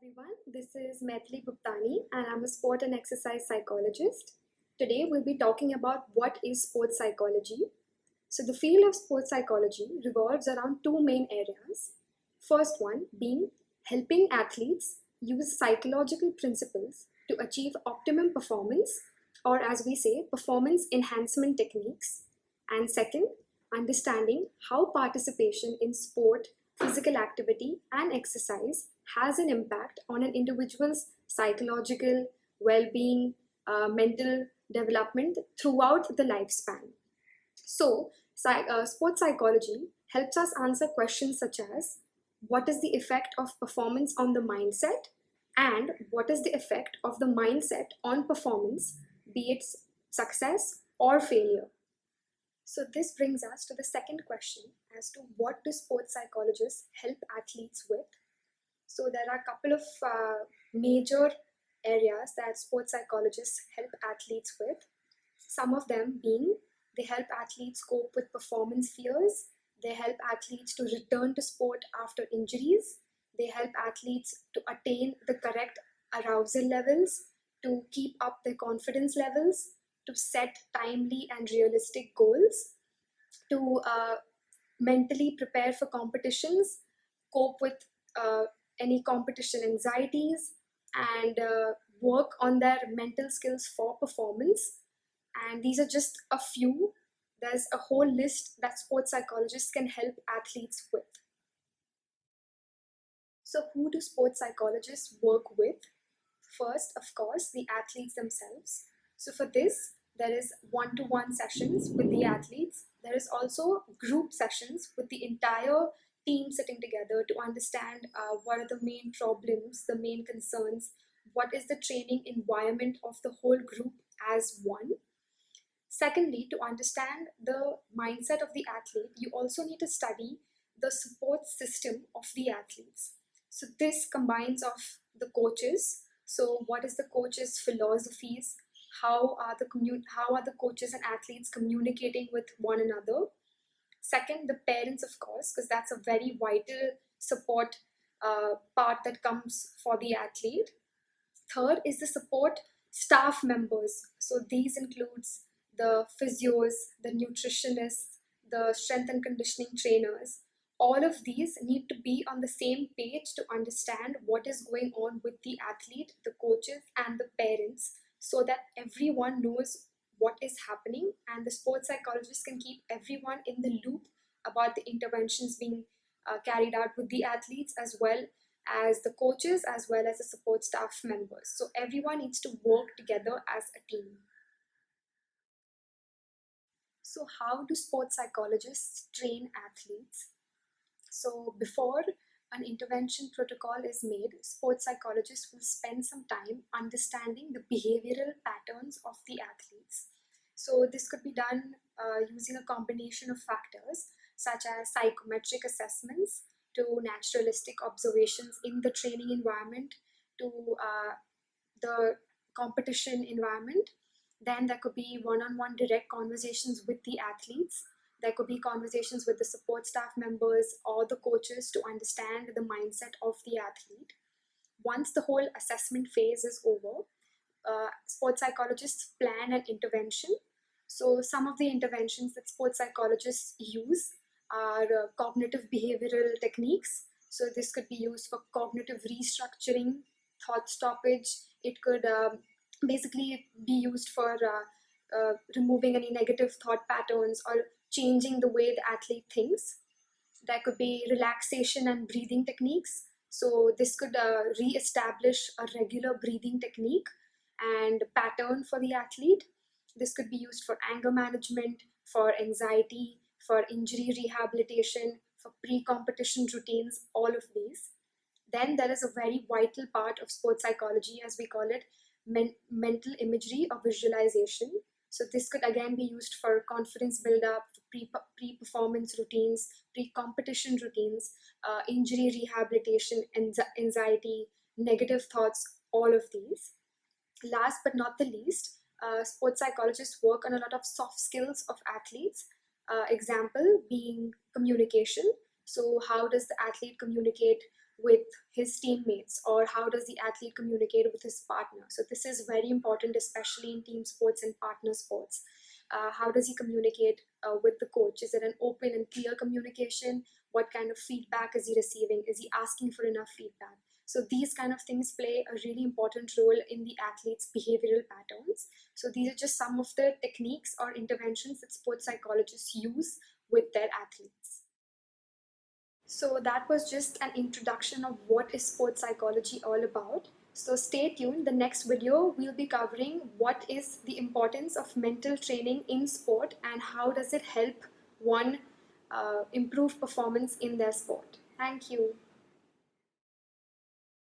everyone, this is Maithili Guptani and I'm a sport and exercise psychologist. Today we'll be talking about what is sports psychology. So the field of sports psychology revolves around two main areas. First one being helping athletes use psychological principles to achieve optimum performance, or as we say, performance enhancement techniques. And second, understanding how participation in sport, physical activity, and exercise has an impact on an individual's psychological well being, mental development throughout the lifespan. So, sports psychology helps us answer questions such as what is the effect of performance on the mindset, and what is the effect of the mindset on performance, be it success or failure. So, this brings us to the second question as to what do sports psychologists help athletes with. So, there are a couple of major areas that sports psychologists help athletes with. Some of them being they help athletes cope with performance fears, they help athletes to return to sport after injuries, they help athletes to attain the correct arousal levels, to keep up their confidence levels, to set timely and realistic goals, to mentally prepare for competitions, cope with any competition anxieties, and work on their mental skills for performance. And these are just a few. There's a whole list that sports psychologists can help athletes with. So, who do sports psychologists work with? First, of course, the athletes themselves. So, for this, there is one-to-one sessions with the athletes. There is also group sessions with the entire team sitting together to understand what are the main problems, the main concerns, what is the training environment of the whole group as one. Secondly, to understand the mindset of the athlete, you also need to study the support system of the athletes. So this combines of the coaches. So what is the coach's philosophies? How are the coaches and athletes communicating with one another? Second, the parents, of course, because that's a very vital support part that comes for the athlete. Third is the support staff members. So these includes the physios, the nutritionists, the strength and conditioning trainers. All of these need to be on the same page to understand what is going on with the athlete, the coaches, and the parents, so that everyone knows what is happening, and the sports psychologist can keep everyone in the loop about the interventions being carried out with the athletes, as well as the coaches, as well as the support staff members. So everyone needs to work together as a team. So how do sports psychologists train athletes? So before an intervention protocol is made, sports psychologists will spend some time understanding the behavioral patterns of the athletes. So this could be done using a combination of factors such as psychometric assessments, to naturalistic observations in the training environment, to the competition environment. Then there could be one-on-one direct conversations with the athletes. There could be conversations with the support staff members or the coaches to understand the mindset of the athlete. Once the whole assessment phase is over, sports psychologists plan an intervention. So some of the interventions that sports psychologists use are cognitive behavioral techniques. So this could be used for cognitive restructuring, thought stoppage. It could basically be used for removing any negative thought patterns or changing the way the athlete thinks. There could be relaxation and breathing techniques. So this could re-establish a regular breathing technique and pattern for the athlete. This could be used for anger management, for anxiety, for injury rehabilitation, for pre-competition routines, all of these. Then there is a very vital part of sports psychology, as we call it, mental imagery or visualization. So this could again be used for confidence build-up, pre-performance routines, pre-competition routines, injury rehabilitation, anxiety, negative thoughts, all of these. Last but not the least, sports psychologists work on a lot of soft skills of athletes. Example being communication. So how does the athlete communicate with his teammates, or how does the athlete communicate with his partner. So this is very important, especially in team sports and partner sports. How does he communicate with the coach? Is it an open and clear communication? What kind of feedback is he receiving? Is he asking for enough feedback? So these kind of things play a really important role in the athlete's behavioral patterns. So these are just some of the techniques or interventions that sports psychologists use with their athletes. So that was just an introduction of what is sports psychology all about. So stay tuned. The next video we'll be covering what is the importance of mental training in sport and how does it help one improve performance in their sport. Thank you.